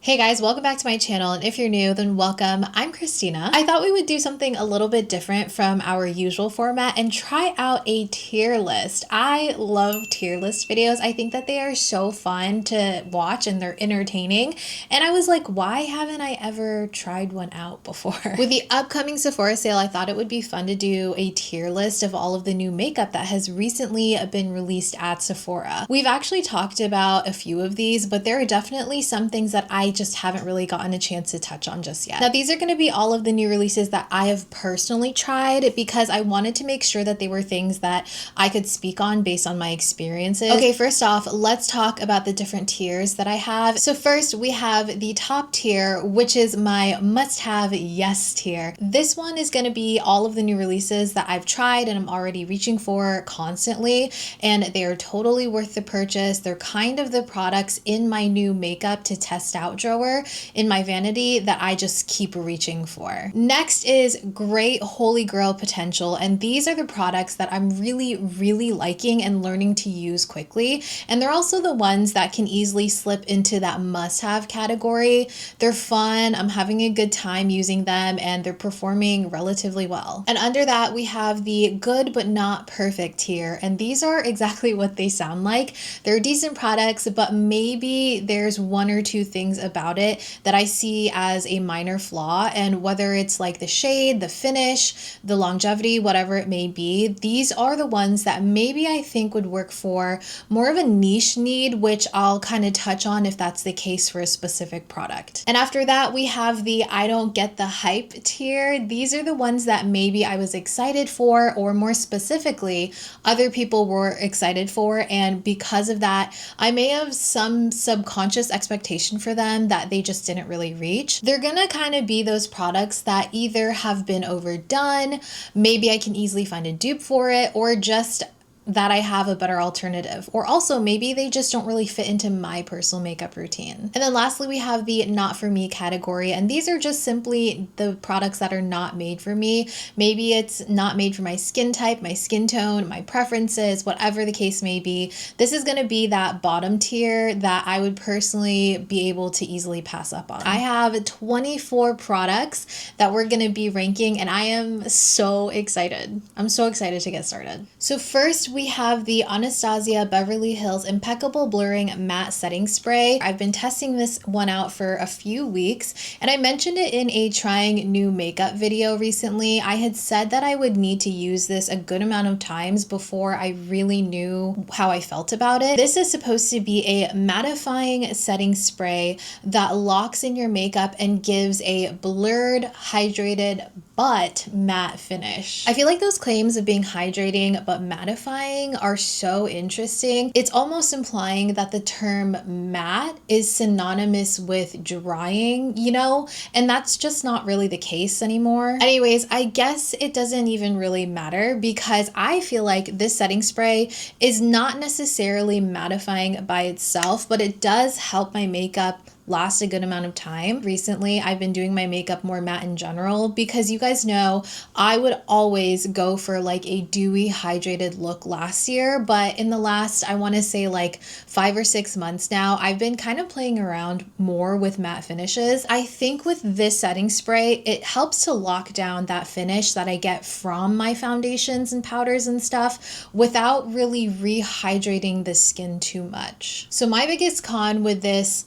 Hey guys, welcome back to my channel, and if you're new, then welcome. I'm Christina. I thought we would do something a little bit different from our usual format and try out a tier list. I love tier list videos. I think that they are so fun to watch and they're entertaining, and I was like, why haven't I ever tried one out before? With the upcoming Sephora sale, I thought it would be fun to do a tier list of all of the new makeup that has recently been released at Sephora. We've actually talked about a few of these, but there are definitely some things that I just haven't really gotten a chance to touch on just yet. Now, these are going to be all of the new releases that I have personally tried because I wanted to make sure that they were things that I could speak on based on my experiences. Okay, first off, let's talk about the different tiers that I have. So first, we have the top tier, which is my must-have yes tier. This one is going to be all of the new releases that I've tried and I'm already reaching for constantly, and they are totally worth the purchase. They're kind of the products in my new makeup to test out drawer in my vanity that I just keep reaching for. Next is great holy grail potential, and these are the products that I'm really liking and learning to use quickly, and they're also the ones that can easily slip into that must-have category. They're fun, I'm having a good time using them, and they're performing relatively well. And under that, we have the good but not perfect tier, and these are exactly what they sound like. They're decent products, but maybe there's one or two things about it that I see as a minor flaw, and whether it's like the shade, the finish, the longevity, whatever it may be, these are the ones that maybe I think would work for more of a niche need, which I'll kind of touch on if that's the case for a specific product. And after that, we have the I don't get the hype tier. These are the ones that maybe I was excited for, or more specifically, other people were excited for, and because of that, I may have some subconscious expectation for them that they just didn't really reach. They're gonna kind of be those products that either have been overdone, maybe I can easily find a dupe for it, or just that I have a better alternative, or also maybe they just don't really fit into my personal makeup routine. And then lastly, we have the not for me category, and these are just simply the products that are not made for me. Maybe it's not made for my skin type, my skin tone, my preferences, whatever the case may be. This is going to be that bottom tier that I would personally be able to easily pass up on. I have 24 products that we're going to be ranking, and I am so excited. I'm so excited to get started. So first, we have the Anastasia Beverly Hills Impeccable Blurring Matte Setting Spray. I've been testing this one out for a few weeks, and I mentioned it in a trying new makeup video recently. I had said that I would need to use this a good amount of times before I really knew how I felt about it. This is supposed to be a mattifying setting spray that locks in your makeup and gives a blurred, hydrated, but matte finish. I feel like those claims of being hydrating but mattifying are so interesting. It's almost implying that the term matte is synonymous with drying, you know, and that's just not really the case anymore. Anyways, I guess it doesn't even really matter because I feel like this setting spray is not necessarily mattifying by itself, but it does help my makeup last a good amount of time. Recently, I've been doing my makeup more matte in general because you guys know I would always go for like a dewy, hydrated look last year, but in the last, I want to say like 5 or 6 months now, I've been kind of playing around more with matte finishes. I think with this setting spray, it helps to lock down that finish that I get from my foundations and powders and stuff without really rehydrating the skin too much. So my biggest con with this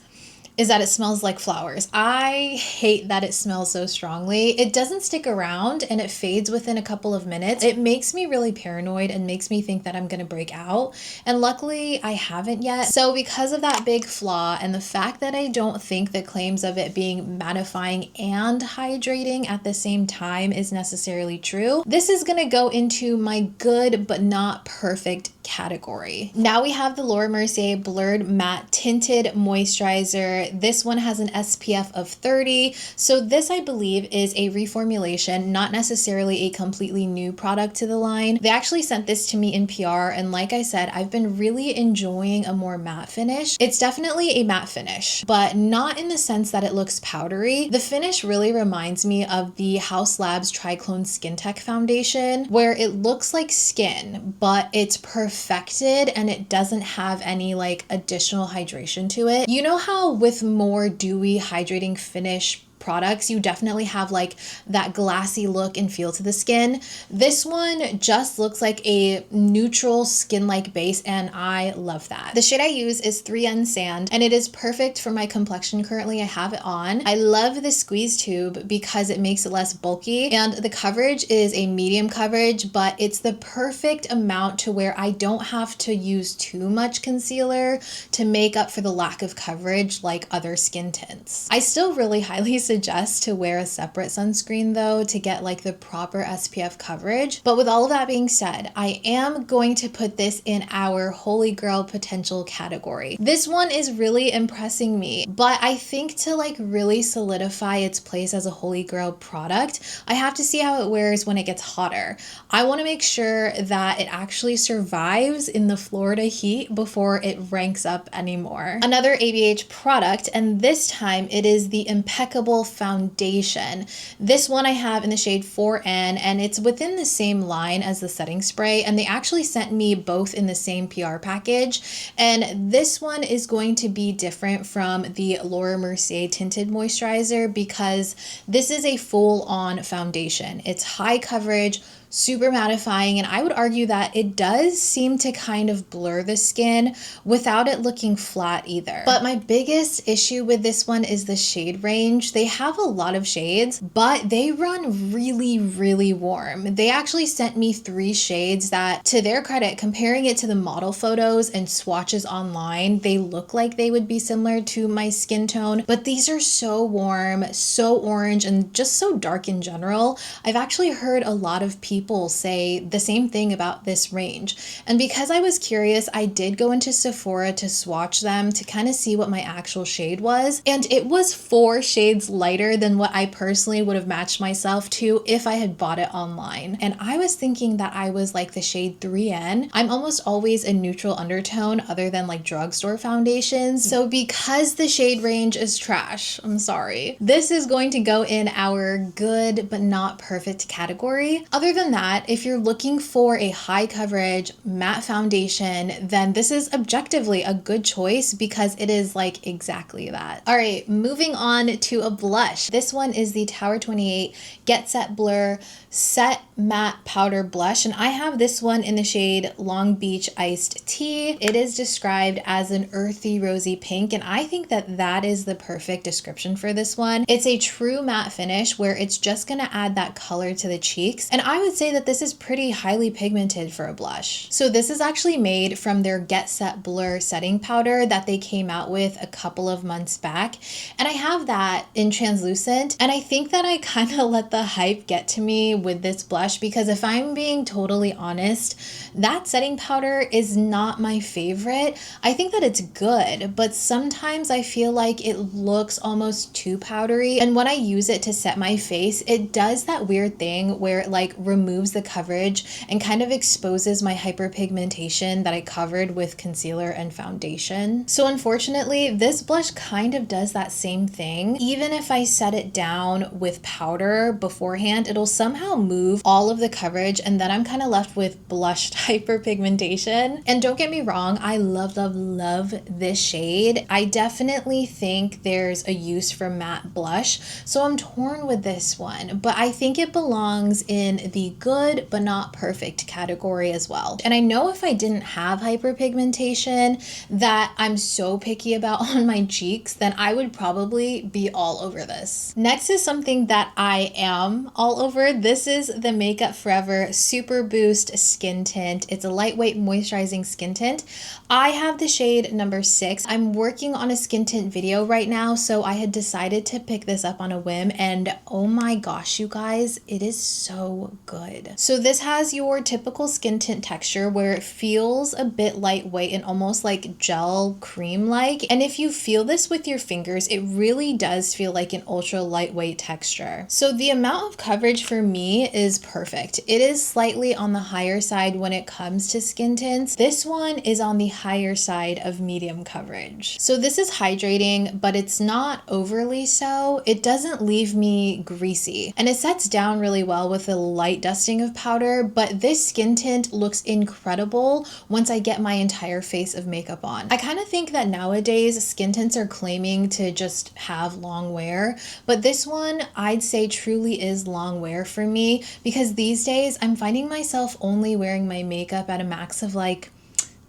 is that it smells like flowers. I hate that it smells so strongly. It doesn't stick around and it fades within a couple of minutes. It makes me really paranoid and makes me think that I'm gonna break out. And luckily I haven't yet. So because of that big flaw and the fact that I don't think the claims of it being mattifying and hydrating at the same time is necessarily true, this is gonna go into my good but not perfect category. Now we have the Mercier Blurred Matte Tinted Moisturizer. This one has an SPF of 30. So this, I believe, is a reformulation, not necessarily a completely new product to the line. They actually sent this to me in PR, and like I said, I've been really enjoying a more matte finish. It's definitely a matte finish, but not in the sense that it looks powdery. The finish really reminds me of the Haus Labs Triclone Skin Tech foundation, where it looks like skin, but it's perfected and it doesn't have any like additional hydration to it. You know how with with more dewy, hydrating finish products, you definitely have like that glassy look and feel to the skin. This one just looks like a neutral skin-like base, and I love that. The shade I use is 3N Sand, and it is perfect for my complexion currently. I have it on. I love the squeeze tube because it makes it less bulky, and the coverage is a medium coverage, but it's the perfect amount to where I don't have to use too much concealer to make up for the lack of coverage like other skin tints. I still really highly suggest to wear a separate sunscreen though to get like the proper SPF coverage. But with all of that being said, I am going to put this in our Holy Grail potential category. This one is really impressing me, but I think to like really solidify its place as a Holy Grail product, I have to see how it wears when it gets hotter. I want to make sure that it actually survives in the Florida heat before it ranks up anymore. Another ABH product, and this time it is the Impeccable foundation. This one I have in the shade 4N, and it's within the same line as the setting spray, and they actually sent me both in the same PR package. And this one is going to be different from the Laura Mercier Tinted Moisturizer because this is a full-on foundation. It's high coverage, super mattifying, and I would argue that it does seem to kind of blur the skin without it looking flat either. But my biggest issue with this one is the shade range. They have a lot of shades, but they run really, really warm. They actually sent me 3 shades that, to their credit, comparing it to the model photos and swatches online, they look like they would be similar to my skin tone, but these are so warm, so orange, and just so dark in general. I've actually heard a lot of people say the same thing about this range. And because I was curious, I did go into Sephora to swatch them to kind of see what my actual shade was. And it was 4 shades lighter than what I personally would have matched myself to if I had bought it online. And I was thinking that I was like the shade 3N. I'm almost always a neutral undertone other than like drugstore foundations. So because the shade range is trash, I'm sorry, this is going to go in our good but not perfect category. Other than that, if you're looking for a high coverage matte foundation, then this is objectively a good choice because it is like exactly that. All right, moving on to a blush. This one is the Tower 28 GetSet Blur Set Matte Powder Blush, and I have this one in the shade Long Beach Iced Tea. It is described as an earthy rosy pink, and I think that that is the perfect description for this one. It's a true matte finish where it's just gonna add that color to the cheeks, and I would say that this is pretty highly pigmented for a blush. So this is actually made from their GetSet Blur setting powder that they came out with a couple of months back, and I have that in translucent, and I think that I kind of let the hype get to me with this blush because if I'm being totally honest, that setting powder is not my favorite. I think that it's good, but sometimes I feel like it looks almost too powdery, and when I use it to set my face, it does that weird thing where it like removes the coverage and kind of exposes my hyperpigmentation that I covered with concealer and foundation. So unfortunately, this blush kind of does that same thing. Even if I set it down with powder beforehand, it'll somehow move all of the coverage, and then I'm kind of left with blushed hyperpigmentation. And don't get me wrong, I love, love, love this shade. I definitely think there's a use for matte blush, so I'm torn with this one, but I think it belongs in the good but not perfect category as well. And I know if I didn't have hyperpigmentation that I'm so picky about on my cheeks, then I would probably be all over this. Next is something that I am all over. This is the Makeup Forever Super Boost Skin Tint. It's a lightweight moisturizing skin tint. I have the shade number 6. I'm working on a skin tint video right now, so I had decided to pick this up on a whim, and oh my gosh, you guys, it is so good. So this has your typical skin tint texture where it feels a bit lightweight and almost like gel cream-like. And if you feel this with your fingers, it really does feel like an ultra lightweight texture. So the amount of coverage for me is perfect. It is slightly on the higher side when it comes to skin tints. This one is on the higher side of medium coverage. So this is hydrating, but it's not overly so. It doesn't leave me greasy, and it sets down really well with a light dusting of powder, but this skin tint looks incredible once I get my entire face of makeup on. I kind of think that nowadays skin tints are claiming to just have long wear, but this one I'd say truly is long wear for me, because these days I'm finding myself only wearing my makeup at a max of like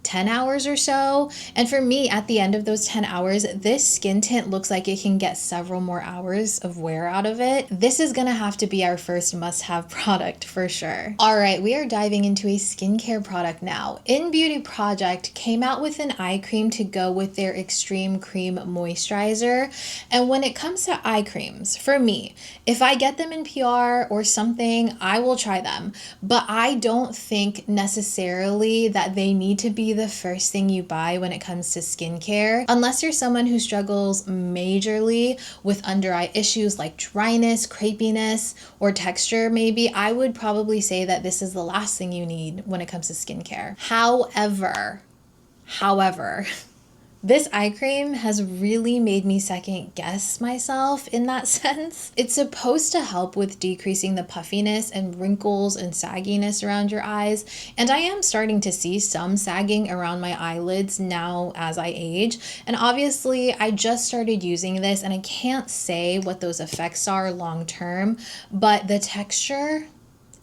10 hours or so. And for me, at the end of those 10 hours, this skin tint looks like it can get several more hours of wear out of it. This is gonna have to be our first must-have product for sure. All right, we are diving into a skincare product now. InnBeauty Project came out with an eye cream to go with their Extreme Cream Moisturizer. And when it comes to eye creams, for me, if I get them in PR or something, I will try them. But I don't think necessarily that they need to be the first thing you buy when it comes to skincare, unless you're someone who struggles majorly with under eye issues like dryness, crepiness, or texture. Maybe I would probably say that this is the last thing you need when it comes to skincare. However, this eye cream has really made me second guess myself in that sense. It's supposed to help with decreasing the puffiness and wrinkles and sagginess around your eyes. And I am starting to see some sagging around my eyelids now as I age. And obviously I just started using this and I can't say what those effects are long term, but the texture,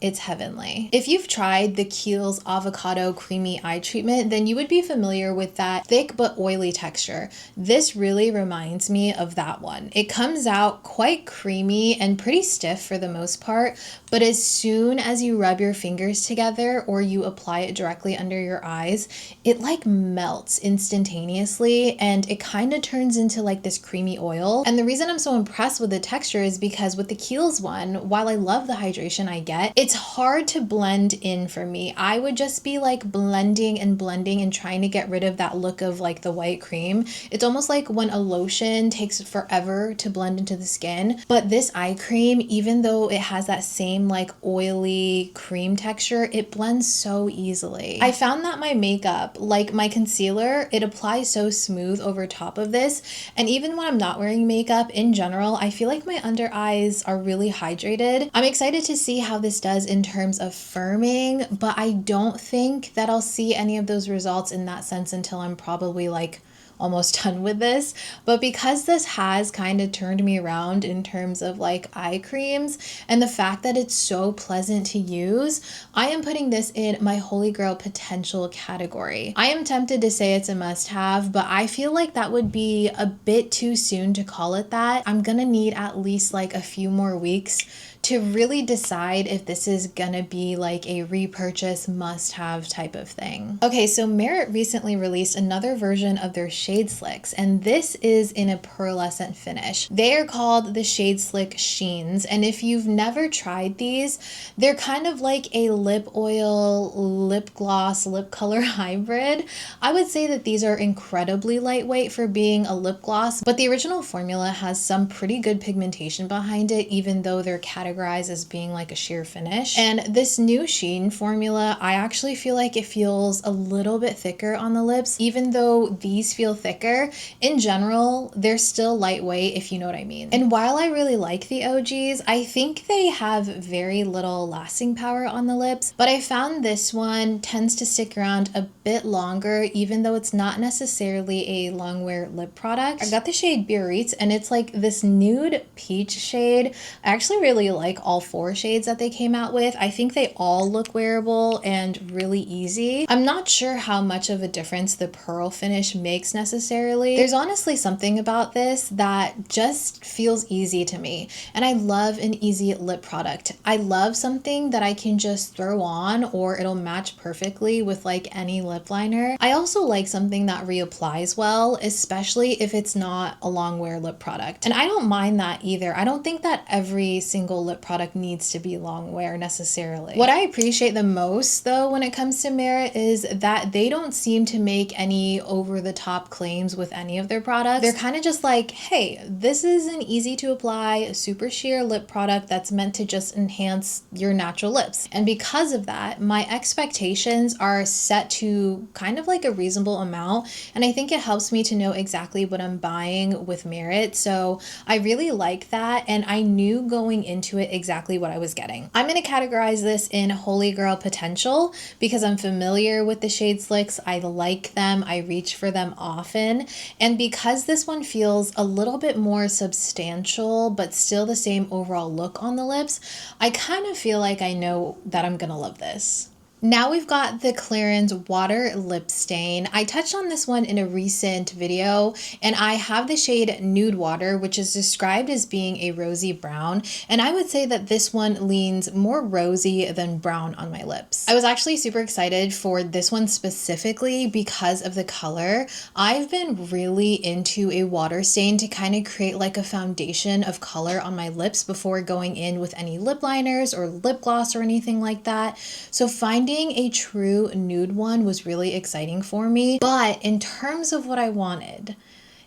it's heavenly. If you've tried the Kiehl's Avocado Creamy Eye Treatment, then you would be familiar with that thick but oily texture. This really reminds me of that one. It comes out quite creamy and pretty stiff for the most part, but as soon as you rub your fingers together or you apply it directly under your eyes, it like melts instantaneously and it kind of turns into like this creamy oil. And the reason I'm so impressed with the texture is because with the Kiehl's one, while I love the hydration I get, it's hard to blend in for me. I would just be like blending and trying to get rid of that look of like the white cream. It's almost like when a lotion takes forever to blend into the skin. But this eye cream, even though it has that same like oily cream texture, it blends so easily. I found that my makeup, like my concealer, it applies so smooth over top of this. And even when I'm not wearing makeup in general, I feel like my under eyes are really hydrated. I'm excited to see how this does in terms of firming, but I don't think that I'll see any of those results in that sense until I'm probably like almost done with this. But because this has kind of turned me around in terms of like eye creams and the fact that it's so pleasant to use, I am putting this in my holy grail potential category. I am tempted to say it's a must-have, but I feel like that would be a bit too soon to call it that. I'm gonna need at least like a few more weeks to really decide if this is gonna be like a repurchase must-have type of thing. Okay, so Merit recently released another version of their Shade Slicks, and this is in a pearlescent finish. They are called the Shade Slick Sheens, and if you've never tried these, they're kind of like a lip oil, lip gloss, lip color hybrid. I would say that these are incredibly lightweight for being a lip gloss, but the original formula has some pretty good pigmentation behind it, even though they're categorized as being like a sheer finish. And this new Sheen formula, I actually feel like it feels a little bit thicker on the lips, even though these feel thicker. In general, they're still lightweight, if you know what I mean. And while I really like the OGs, I think they have very little lasting power on the lips, but I found this one tends to stick around a bit longer, even though it's not necessarily a long wear lip product. I got the shade Biarritz, and it's like this nude peach shade. I actually really like all four shades that they came out with. I think they all look wearable and really easy. I'm not sure how much of a difference the pearl finish makes necessarily. There's honestly something about this that just feels easy to me, and I love an easy lip product. I love something that I can just throw on or it'll match perfectly with like any lip liner. I also like something that reapplies well, especially if it's not a long wear lip product. And I don't mind that either. I don't think that every single lip product needs to be long wear necessarily. What I appreciate the most though when it comes to Merit is that they don't seem to make any over the top top claims with any of their products. They're kind of just like, hey, this is an easy to apply, super sheer lip product that's meant to just enhance your natural lips. And because of that, my expectations are set to kind of like a reasonable amount. And I think it helps me to know exactly what I'm buying with merit. So I really like that. And I knew going into it exactly what I was getting. I'm going to categorize this in Holy Girl Potential because I'm familiar with the shade Slicks. I like them. I reach for them often. And because this one feels a little bit more substantial, but still the same overall look on the lips, I kind of feel like I know that I'm going to love this. Now we've got the Clarins Water Lip Stain. I touched on this one in a recent video, and I have the shade Nude Water, which is described as being a rosy brown, and I would say that this one leans more rosy than brown on my lips. I was actually super excited for this one specifically because of the color. I've been really into a water stain to kind of create like a foundation of color on my lips before going in with any lip liners or lip gloss or anything like that. So finding a true nude one was really exciting for me, but in terms of what I wanted,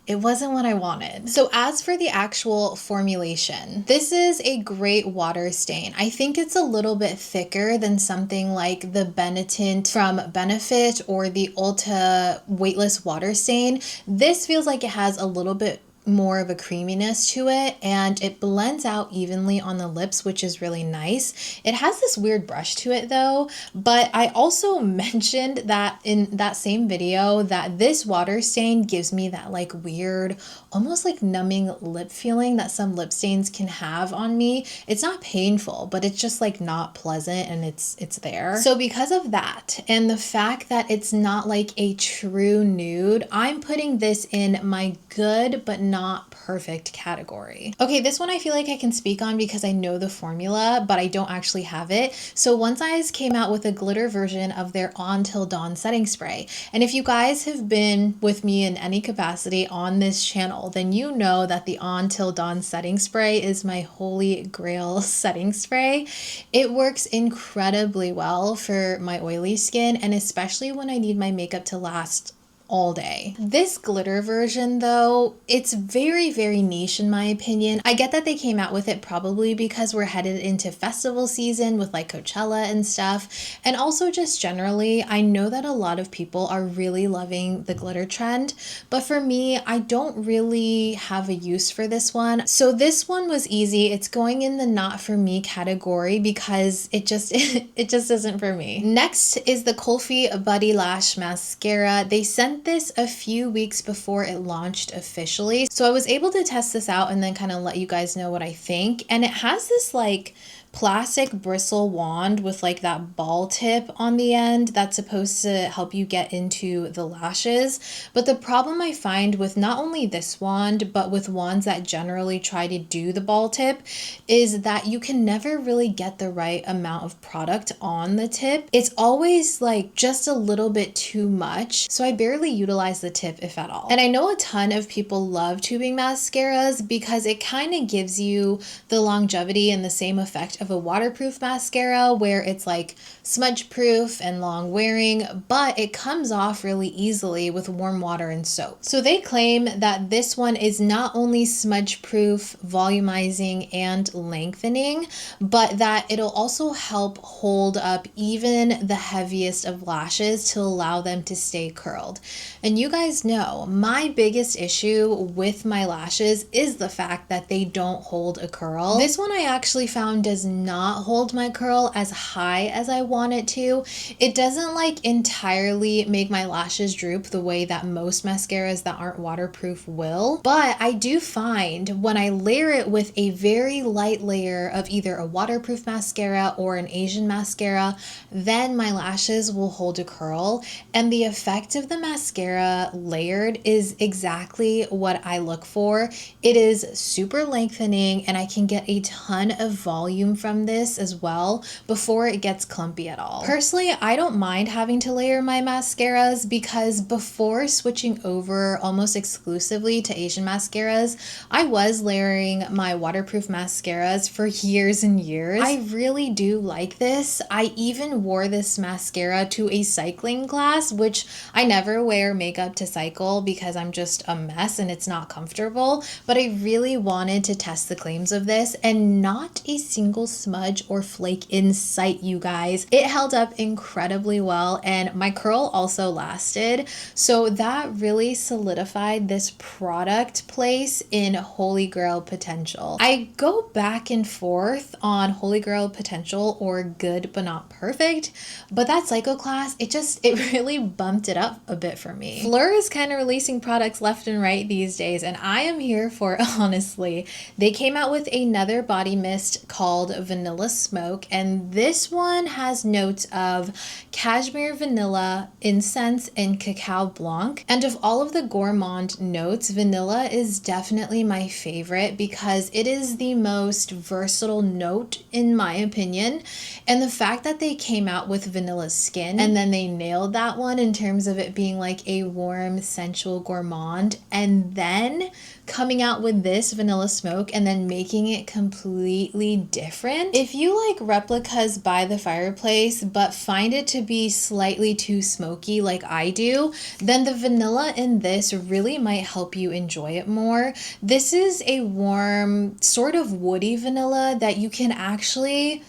it wasn't what I wanted. So as for the actual formulation, this is a great water stain. I think it's a little bit thicker than something like the Benetint from Benefit or the Ulta Weightless Water Stain. This feels like it has a little bit more of a creaminess to it, and it blends out evenly on the lips, which is really nice. It has this weird brush to it though, but I also mentioned that in that same video that this water stain gives me that like weird, almost like numbing lip feeling that some lip stains can have on me. It's not painful, but it's just like not pleasant, and it's there. So because of that and the fact that it's not like a true nude, I'm putting this in my good but not perfect category. Okay, this one I feel like I can speak on because I know the formula, but I don't actually have it. So One Size came out with a glitter version of their On Till Dawn setting spray. And if you guys have been with me in any capacity on this channel, then you know that the On Till Dawn setting spray is my holy grail setting spray. It works incredibly well for my oily skin, and especially when I need my makeup to last all day. This glitter version though, it's very, very niche in my opinion. I get that they came out with it probably because we're headed into festival season with like Coachella and stuff. And also just generally, I know that a lot of people are really loving the glitter trend, but for me, I don't really have a use for this one. So this one was easy. It's going in the not for me category because it just isn't for me. Next is the Kulfi Badi Lash Mascara. They sent this a few weeks before it launched officially. So I was able to test this out and then kind of let you guys know what I think. And it has this like plastic bristle wand with like that ball tip on the end that's supposed to help you get into the lashes. But the problem I find with not only this wand, but with wands that generally try to do the ball tip is that you can never really get the right amount of product on the tip. It's always like just a little bit too much. So I barely utilize the tip if at all. And I know a ton of people love tubing mascaras because it kind of gives you the longevity and the same effect of a waterproof mascara where it's like smudge proof and long wearing, but it comes off really easily with warm water and soap. So they claim that this one is not only smudge proof, volumizing, and lengthening, but that it'll also help hold up even the heaviest of lashes to allow them to stay curled. And you guys know my biggest issue with my lashes is the fact that they don't hold a curl. This one I actually found does not hold my curl as high as I want it to. It doesn't like entirely make my lashes droop the way that most mascaras that aren't waterproof will, but I do find when I layer it with a very light layer of either a waterproof mascara or an Asian mascara, then my lashes will hold a curl, and the effect of the mascara layered is exactly what I look for. It is super lengthening and I can get a ton of volume from this as well before it gets clumpy at all. Personally, I don't mind having to layer my mascaras because before switching over almost exclusively to Asian mascaras, I was layering my waterproof mascaras for years and years. I really do like this. I even wore this mascara to a cycling class, which I never wear makeup to cycle because I'm just a mess and it's not comfortable, but I really wanted to test the claims of this, and not a single smudge or flake in sight, you guys. It held up incredibly well, and my curl also lasted, so that really solidified this product place in Holy Grail potential. I go back and forth on Holy Grail potential or good but not perfect, but that cycle class, it really bumped it up a bit for me. Phlur is kind of releasing products left and right these days, and I am here for it, honestly. They came out with another body mist called Vanilla Smoke, and this one has notes of cashmere vanilla, incense, and cacao blanc. And of all of the gourmand notes, vanilla is definitely my favorite because it is the most versatile note in my opinion. And the fact that they came out with vanilla skin and then they nailed that one in terms of it being like a warm, sensual gourmand, and then coming out with this vanilla smoke and then making it completely different. If you like replicas by the fireplace but find it to be slightly too smoky like I do, then the vanilla in this really might help you enjoy it more. This is a warm, sort of woody vanilla that you can actually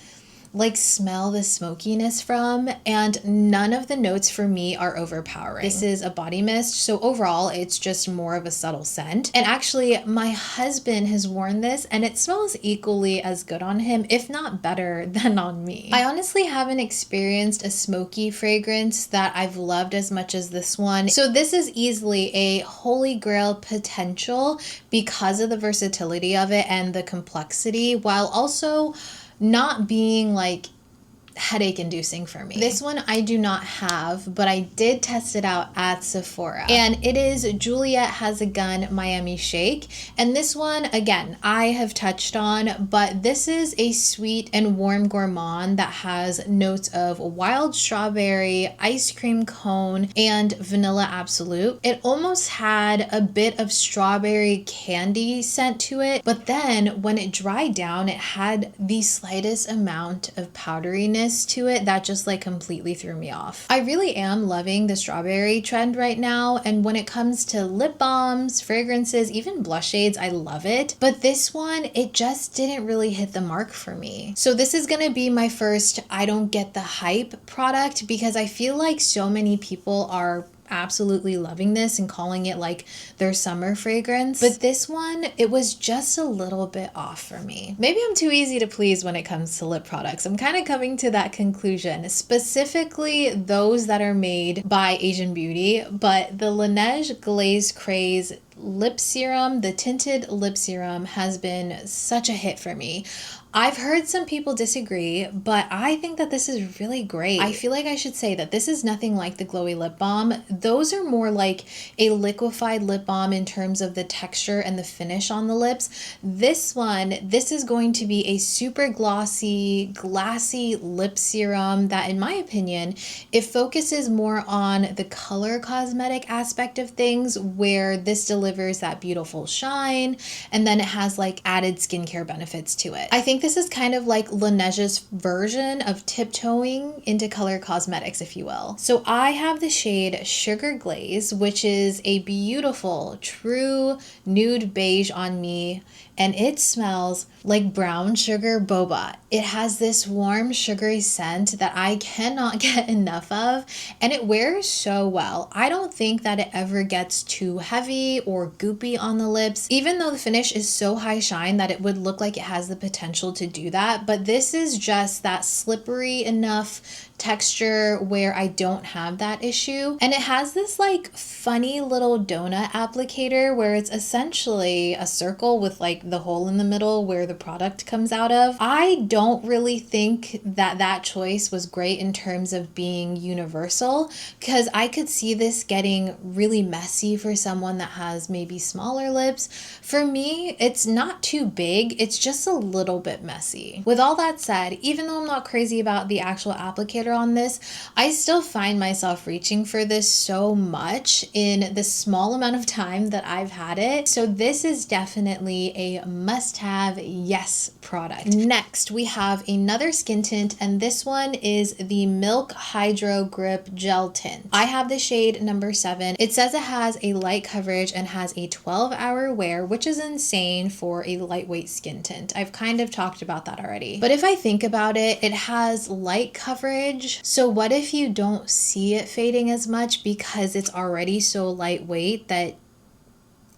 like smell the smokiness from, and none of the notes for me are overpowering. This is a body mist, so overall it's just more of a subtle scent. And actually my husband has worn this and it smells equally as good on him, if not better than on me. I honestly haven't experienced a smoky fragrance that I've loved as much as this one, so this is easily a Holy Grail potential because of the versatility of it and the complexity, while also not being like headache inducing for me. This one I do not have, but I did test it out at Sephora, and it is Juliette Has a Gun Miami Shake. And this one, again, I have touched on, but this is a sweet and warm gourmand that has notes of wild strawberry, ice cream cone, and vanilla absolute. It almost had a bit of strawberry candy scent to it, but then when it dried down, it had the slightest amount of powderiness to it that just like completely threw me off. I really am loving the strawberry trend right now, and when it comes to lip balms, fragrances, even blush shades, I love it. But this one, it just didn't really hit the mark for me. So this is gonna be my first I don't get the hype product, because I feel like so many people are absolutely loving this and calling it like their summer fragrance, but this one, it was just a little bit off for me. Maybe I'm too easy to please when it comes to lip products. I'm kind of coming to that conclusion, specifically those that are made by Asian Beauty, but the Laneige Glaze Craze lip serum, the tinted lip serum, has been such a hit for me. I've heard some people disagree, but I think that this is really great. I feel like I should say that this is nothing like the glowy lip balm. Those are more like a liquefied lip balm in terms of the texture and the finish on the lips. This one, this is going to be a super glossy, glassy lip serum that, in my opinion, it focuses more on the color cosmetic aspect of things, where this delivers that beautiful shine, and then it has like added skincare benefits to it. I think this is kind of like Laneige's version of tiptoeing into color cosmetics, if you will. So I have the shade Sugar Glaze, which is a beautiful, true nude beige on me, and it smells like brown sugar boba. It has this warm, sugary scent that I cannot get enough of, and it wears so well. I don't think that it ever gets too heavy or goopy on the lips, even though the finish is so high shine that it would look like it has the potential to do that. But this is just that slippery enough texture where I don't have that issue. And it has this like funny little donut applicator where it's essentially a circle with like the hole in the middle where the product comes out of. I don't really think that that choice was great in terms of being universal, because I could see this getting really messy for someone that has maybe smaller lips. For me, it's not too big, it's just a little bit messy. With all that said, even though I'm not crazy about the actual applicator on this, I still find myself reaching for this so much in the small amount of time that I've had it. So this is definitely a must-have, yes, product. Next, we have another skin tint, and this one is the Milk Hydro Grip Gel Tint. I have the shade number 7. It says it has a light coverage and has a 12-hour wear, which is insane for a lightweight skin tint. I've kind of talked about that already. But if I think about it, it has light coverage. So what if you don't see it fading as much because it's already so lightweight that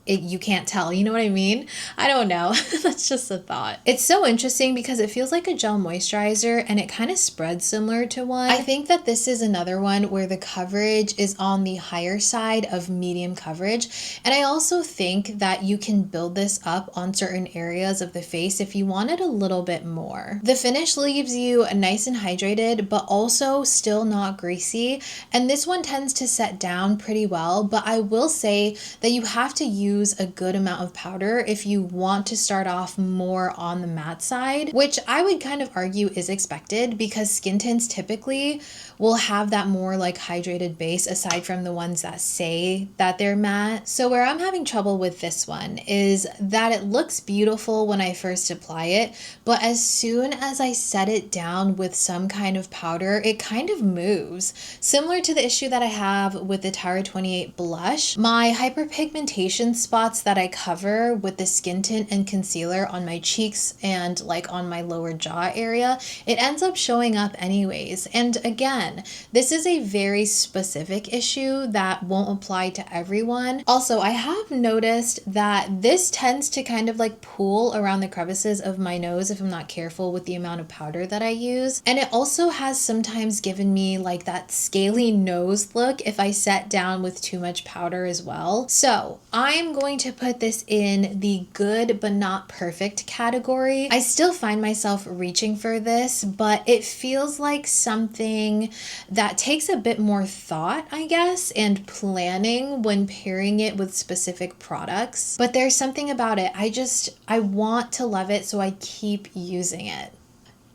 you can't tell, you know what I mean? I don't know. That's just a thought. It's so interesting because it feels like a gel moisturizer and it kind of spreads similar to one. I think that this is another one where the coverage is on the higher side of medium coverage. And I also think that you can build this up on certain areas of the face if you want it a little bit more. The finish leaves you nice and hydrated, but also still not greasy. And this one tends to set down pretty well, but I will say that you have to use a good amount of powder if you want to start off more on the matte side, which I would kind of argue is expected because skin tints typically will have that more like hydrated base aside from the ones that say that they're matte. So where I'm having trouble with this one is that it looks beautiful when I first apply it, but as soon as I set it down with some kind of powder, it kind of moves. Similar to the issue that I have with the Tower 28 blush, my hyperpigmentation spots that I cover with the skin tint and concealer on my cheeks and like on my lower jaw area, it ends up showing up anyways. And again, this is a very specific issue that won't apply to everyone. Also, I have noticed that this tends to kind of like pool around the crevices of my nose if I'm not careful with the amount of powder that I use. And it also has sometimes given me like that scaly nose look if I set down with too much powder as well. So I'm going to put this in the good but not perfect category. I still find myself reaching for this, but it feels like something that takes a bit more thought, I guess, and planning when pairing it with specific products. But there's something about it. I want to love it, so I keep using it.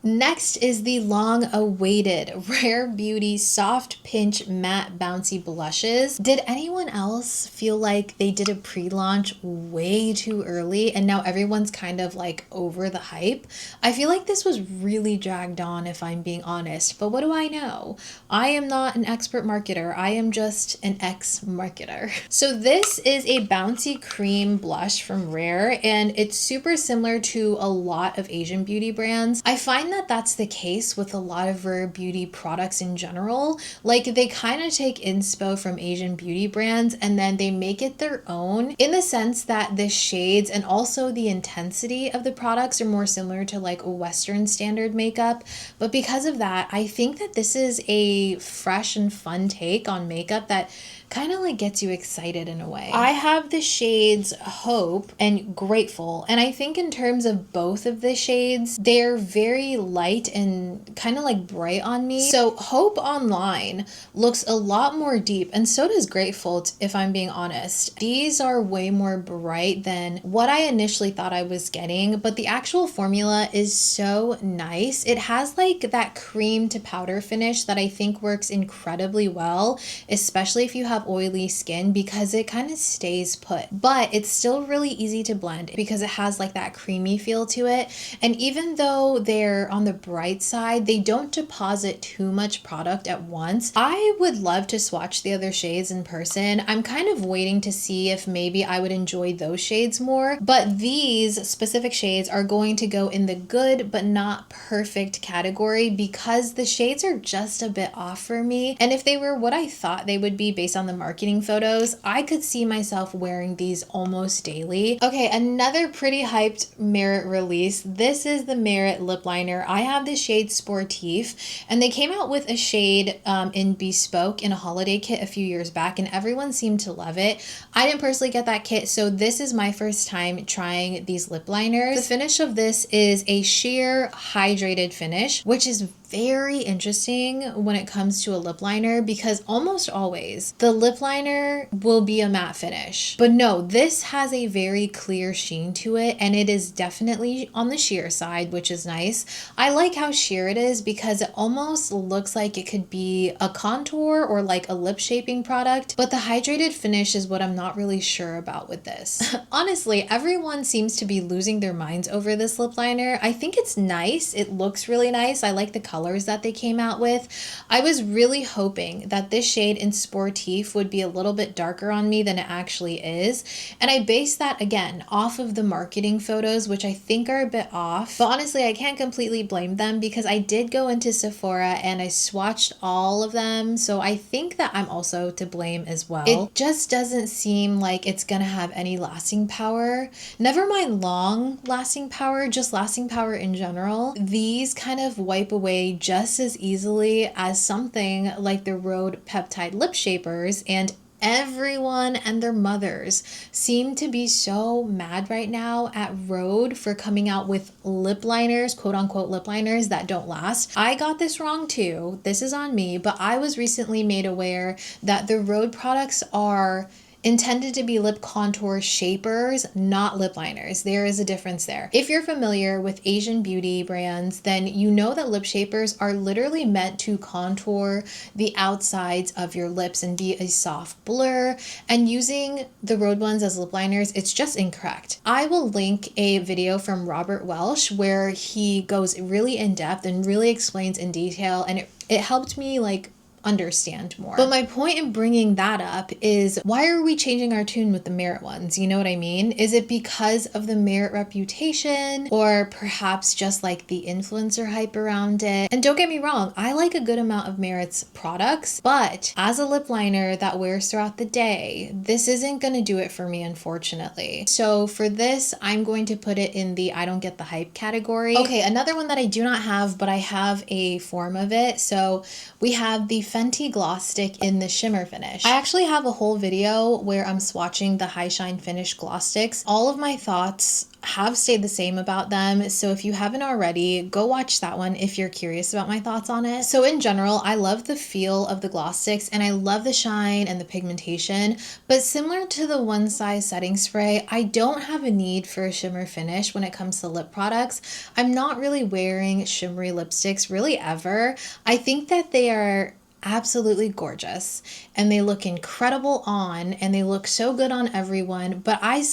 Next is the long-awaited Rare Beauty Soft Pinch Matte Bouncy Blushes. Did anyone else feel like they did a pre-launch way too early and now everyone's kind of like over the hype? I feel like this was really dragged on if I'm being honest, but what do I know? I am not an expert marketer. I am just an ex-marketer. So this is a bouncy cream blush from Rare, and it's super similar to a lot of Asian beauty brands. I find that that's the case with a lot of Rare Beauty products in general. Like they kind of take inspo from Asian beauty brands and then they make it their own, in the sense that the shades and also the intensity of the products are more similar to like Western standard makeup. But because of that, I think that this is a fresh and fun take on makeup that kind of like gets you excited in a way. I have the shades Hope and Grateful, and I think in terms of both of the shades, they're very light and kind of like bright on me. So Hope online looks a lot more deep, and so does Grateful, if I'm being honest. These are way more bright than what I initially thought I was getting, but the actual formula is so nice. It has like that cream to powder finish that I think works incredibly well, especially if you have oily skin, because it kind of stays put, but it's still really easy to blend because it has like that creamy feel to it. And even though they're on the bright side, they don't deposit too much product at once. I would love to swatch the other shades in person. I'm kind of waiting to see if maybe I would enjoy those shades more, but these specific shades are going to go in the good but not perfect category because the shades are just a bit off for me. And if they were what I thought they would be based on the marketing photos, I could see myself wearing these almost daily. Okay, another pretty hyped Merit release. This is the Merit lip liner. I have the shade Sportif, and they came out with a shade in Bespoke in a holiday kit a few years back, and everyone seemed to love it. I didn't personally get that kit, so this is my first time trying these lip liners. The finish of this is a sheer hydrated finish, which is very interesting when it comes to a lip liner because almost always the lip liner will be a matte finish. But no, this has a very clear sheen to it, and it is definitely on the sheer side, which is nice. I like how sheer it is because it almost looks like it could be a contour or like a lip shaping product, but the hydrated finish is what I'm not really sure about with this. Honestly, everyone seems to be losing their minds over this lip liner. I think it's nice. It looks really nice. I like the colors that they came out with. I was really hoping that this shade in Sportif would be a little bit darker on me than it actually is. And I based that again off of the marketing photos, which I think are a bit off. But honestly, I can't completely blame them because I did go into Sephora and I swatched all of them. So I think that I'm also to blame as well. It just doesn't seem like it's gonna have any lasting power. Never mind long lasting power, just lasting power in general. These kind of wipe away just as easily as something like the Rhode Peptide Lip Shapers, and everyone and their mothers seem to be so mad right now at Rhode for coming out with lip liners, quote unquote lip liners that don't last. I got this wrong too. This is on me, but I was recently made aware that the Rhode products are intended to be lip contour shapers, not lip liners. There is a difference there. If you're familiar with Asian beauty brands, then you know that lip shapers are literally meant to contour the outsides of your lips and be a soft blur, and using the Rhode ones as lip liners, it's just incorrect. I will link a video from Robert Welsh where he goes really in depth and really explains in detail, and it helped me like understand more. But my point in bringing that up is, why are we changing our tune with the Merit ones? You know what I mean? Is it because of the Merit reputation, or perhaps just like the influencer hype around it? And don't get me wrong, I like a good amount of Merit's products, but as a lip liner that wears throughout the day, this isn't going to do it for me, unfortunately. So for this, I'm going to put it in the I don't get the hype category. Okay, another one that I do not have, but I have a form of it. So we have the Fenty Gloss Stick in the shimmer finish. I actually have a whole video where I'm swatching the High Shine Finish Gloss Sticks. All of my thoughts have stayed the same about them, so if you haven't already, go watch that one if you're curious about my thoughts on it. So in general, I love the feel of the gloss sticks and I love the shine and the pigmentation, but similar to the One Size setting spray, I don't have a need for a shimmer finish when it comes to lip products. I'm not really wearing shimmery lipsticks really ever. I think that they are absolutely gorgeous and they look incredible on, and they look so good on everyone, but I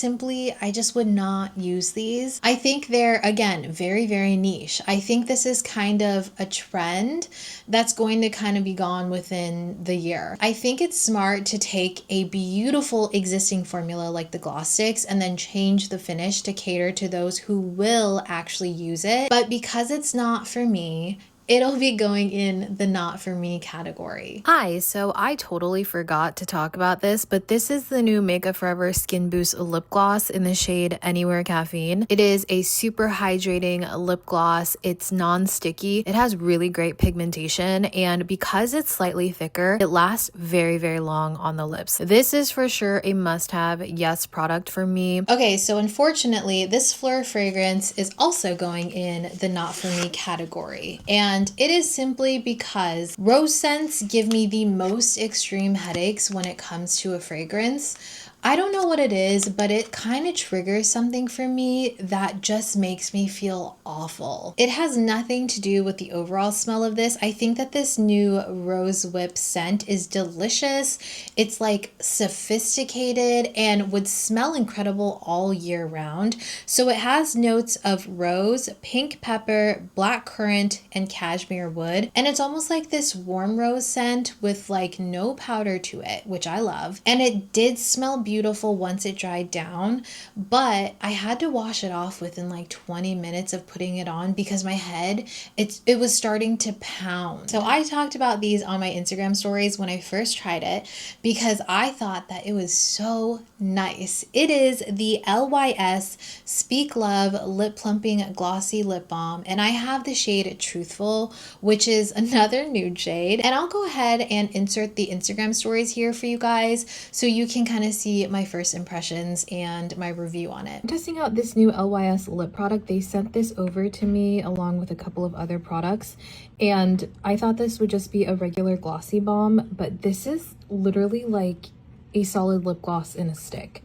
just would not use these. I think they're, again, very, very niche. I think this is kind of a trend that's going to kind of be gone within the year. I think it's smart to take a beautiful existing formula like the gloss sticks and then change the finish to cater to those who will actually use it. But because it's not for me, it'll be going in the not for me category. Hi, so I totally forgot to talk about this, but this is the new Makeup Forever Skin Boost Lip Gloss in the shade Anywhere Caffeine. It is a super hydrating lip gloss. It's non-sticky. It has really great pigmentation, and because it's slightly thicker, it lasts very, very long on the lips. This is for sure a must-have yes product for me. Okay, so unfortunately, this Phlur fragrance is also going in the not for me category, and it is simply because rose scents give me the most extreme headaches when it comes to a fragrance. I don't know what it is, but it kind of triggers something for me that just makes me feel awful. It has nothing to do with the overall smell of this. I think that this new Rose Whip scent is delicious. It's like sophisticated and would smell incredible all year round. So it has notes of rose, pink pepper, black currant, and cashmere wood. And it's almost like this warm rose scent with like no powder to it, which I love. And it did smell beautiful once it dried down, but I had to wash it off within like 20 minutes of putting it on because my head, it was starting to pound. So I talked about these on my Instagram stories when I first tried it because I thought that it was so nice. It is the LYS Speak Love Lip Plumping Glossy Lip Balm, and I have the shade Truthful, which is another nude shade. And I'll go ahead and insert the Instagram stories here for you guys so you can kind of see my first impressions and my review on it. I'm testing out this new LYS lip product. They sent this over to me along with a couple of other products, and I thought this would just be a regular glossy balm, but this is literally like a solid lip gloss in a stick.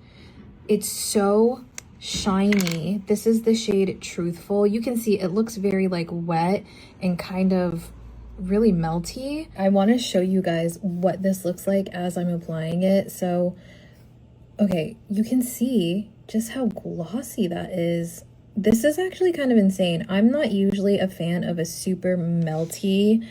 It's so shiny. This is the shade Truthful. You can see it looks very like wet and kind of really melty. I want to show you guys what this looks like as I'm applying it. So okay, you can see just how glossy that is. This is actually kind of insane. I'm not usually a fan of a super melty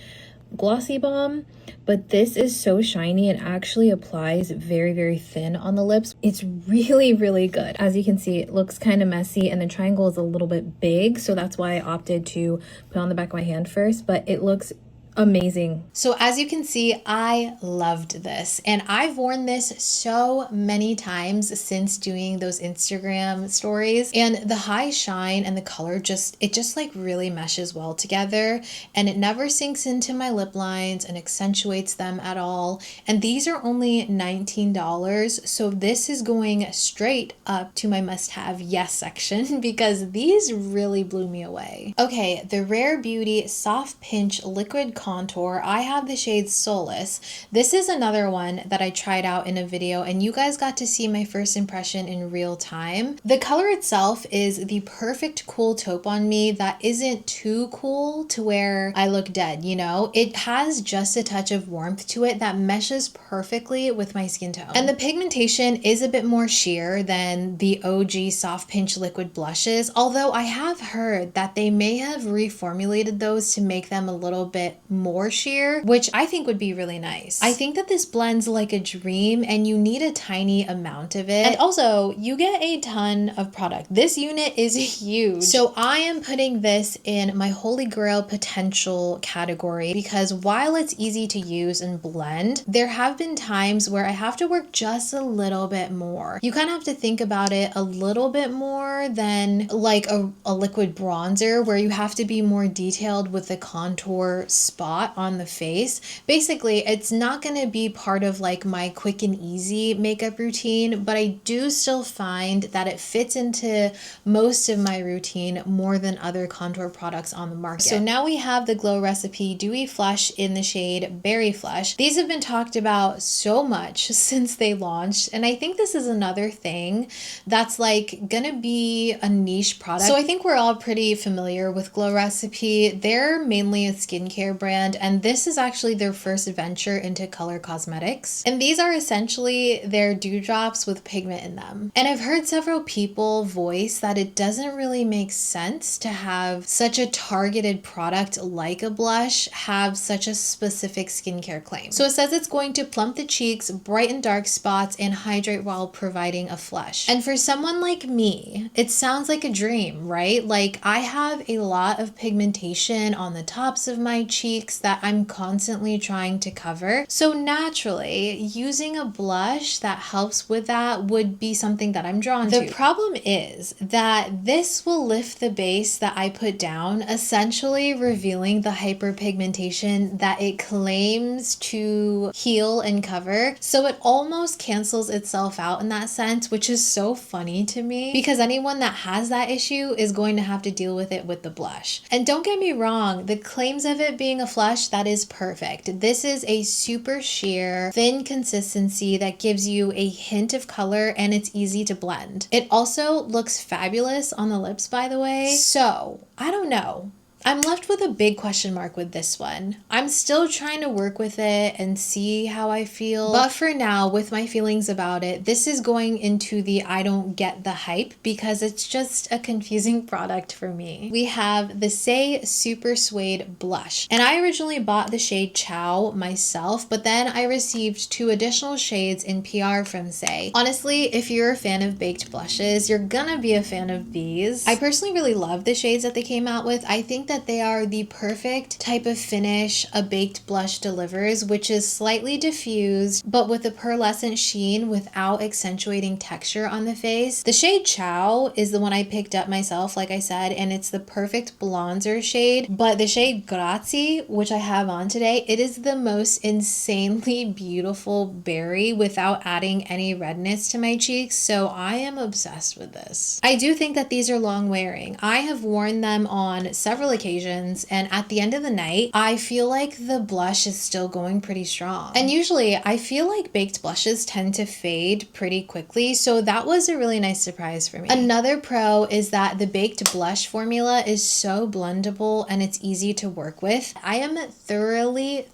glossy balm, but this is so shiny and actually applies very, very thin on the lips. It's really, really good. As you can see, it looks kind of messy and the triangle is a little bit big, so that's why I opted to put on the back of my hand first, but it looks amazing. So as you can see, I loved this, and I've worn this so many times since doing those Instagram stories, and the high shine and the color just like really meshes well together, and it never sinks into my lip lines and accentuates them at all. And these are only $19, so this is going straight up to my must-have yes section because these really blew me away. Okay, the Rare Beauty Soft Pinch Liquid Contour. I have the shade Solace. This is another one that I tried out in a video, and you guys got to see my first impression in real time. The color itself is the perfect cool taupe on me that isn't too cool to where I look dead, you know? It has just a touch of warmth to it that meshes perfectly with my skin tone. And the pigmentation is a bit more sheer than the OG Soft Pinch liquid blushes, although I have heard that they may have reformulated those to make them a little bit more sheer, which I think would be really nice. I think that this blends like a dream, and you need a tiny amount of it. And also, you get a ton of product. This unit is huge. So I am putting this in my Holy Grail potential category because while it's easy to use and blend, there have been times where I have to work just a little bit more. You kind of have to think about it a little bit more than like a liquid bronzer where you have to be more detailed with the contour spot on the face. Basically, it's not going to be part of like my quick and easy makeup routine, but I do still find that it fits into most of my routine more than other contour products on the market. So now we have the Glow Recipe Dewy Flush in the shade Berry Flush. These have been talked about so much since they launched, and I think this is another thing that's like gonna be a niche product. So I think we're all pretty familiar with Glow Recipe. They're mainly a skincare brand, and this is actually their first venture into color cosmetics. And these are essentially their dewdrops with pigment in them. And I've heard several people voice that it doesn't really make sense to have such a targeted product like a blush have such a specific skincare claim. So it says it's going to plump the cheeks, brighten dark spots, and hydrate while providing a flush. And for someone like me, it sounds like a dream, right? Like I have a lot of pigmentation on the tops of my cheeks that I'm constantly trying to cover. So naturally, using a blush that helps with that would be something that I'm drawn to. The problem is that this will lift the base that I put down, essentially revealing the hyperpigmentation that it claims to heal and cover. So it almost cancels itself out in that sense, which is so funny to me because anyone that has that issue is going to have to deal with it with the blush. And don't get me wrong, the claims of it being a flush, that is perfect. This is a super sheer, thin consistency that gives you a hint of color, and it's easy to blend. It also looks fabulous on the lips, by the way. So I don't know. I'm left with a big question mark with this one. I'm still trying to work with it and see how I feel. But for now, with my feelings about it, this is going into the I don't get the hype because it's just a confusing product for me. We have the Saie SuperSuede blush. And I originally bought the shade Chow myself, but then I received 2 additional shades in PR from Saie. Honestly, if you're a fan of baked blushes, you're gonna be a fan of these. I personally really love the shades that they came out with. I think that they are the perfect type of finish a baked blush delivers, which is slightly diffused, but with a pearlescent sheen without accentuating texture on the face. The shade Chow is the one I picked up myself, like I said, and it's the perfect bronzer shade. But the shade Grazie, which I have on today, it is the most insanely beautiful berry without adding any redness to my cheeks, so I am obsessed with this. I do think that these are long wearing. I have worn them on several occasions, and at the end of the night, I feel like the blush is still going pretty strong. And usually, I feel like baked blushes tend to fade pretty quickly, so that was a really nice surprise for me. Another pro is that the baked blush formula is so blendable and it's easy to work with. I am thoroughly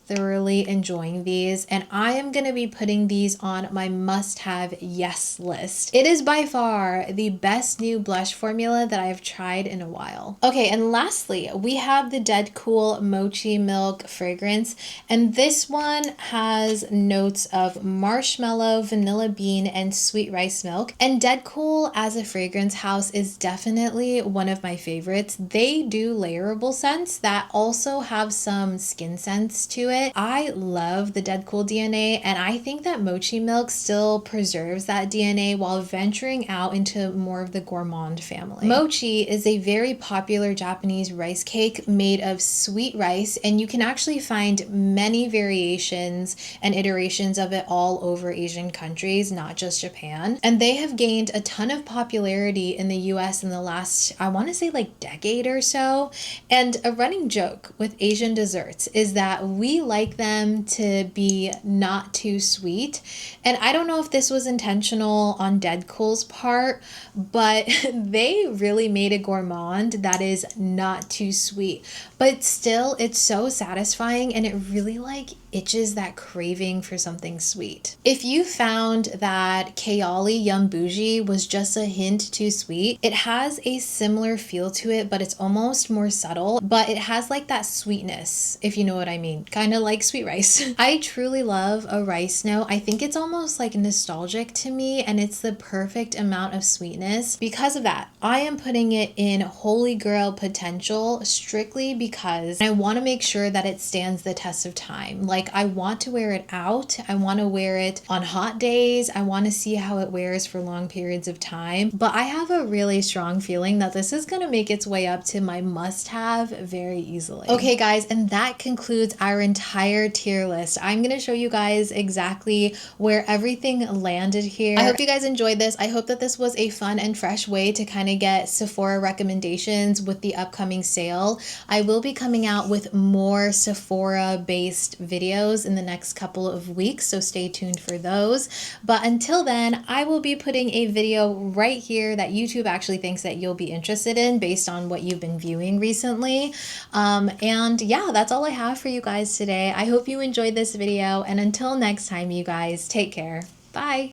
enjoying these, and I am going to be putting these on my must-have yes list. It is by far the best new blush formula that I've tried in a while. Okay, and lastly, we have the Dedcool Mochi Milk fragrance, and this one has notes of marshmallow, vanilla bean, and sweet rice milk. And Dedcool as a fragrance house is definitely one of my favorites. They do layerable scents that also have some skin scents to it. I love the Dedcool DNA, and I think that Mochi Milk still preserves that DNA while venturing out into more of the gourmand family. Mochi is a very popular Japanese rice cake made of sweet rice, and you can actually find many variations and iterations of it all over Asian countries, not just Japan. And they have gained a ton of popularity in the US in the last, I want to say like decade or so. And a running joke with Asian desserts is that we like them to be not too sweet. And I don't know if this was intentional on Dedcool's part, but they really made a gourmand that is not too sweet. But still, it's so satisfying, and it really like itches that craving for something sweet. If you found that Kayali Yum Bougie was just a hint too sweet, it has a similar feel to it, but it's almost more subtle, but it has like that sweetness, if you know what I mean, kind of like sweet rice. I truly love a rice note. I think it's almost like nostalgic to me, and it's the perfect amount of sweetness. Because of that, I am putting it in Holy Grail Potential strictly because I want to make sure that it stands the test of time. Like, I want to wear it out. I want to wear it on hot days. I want to see how it wears for long periods of time. But I have a really strong feeling that this is going to make its way up to my must-have very easily. Okay, guys, and that concludes our entire tier list. I'm going to show you guys exactly where everything landed here. I hope you guys enjoyed this. I hope that this was a fun and fresh way to kind of get Sephora recommendations with the upcoming sale. I will be coming out with more Sephora-based videos in the next couple of weeks, so stay tuned for those. But until then, I will be putting a video right here that YouTube actually thinks that you'll be interested in based on what you've been viewing recently. And yeah, that's all I have for you guys today. I hope you enjoyed this video, and until next time, you guys, take care. Bye.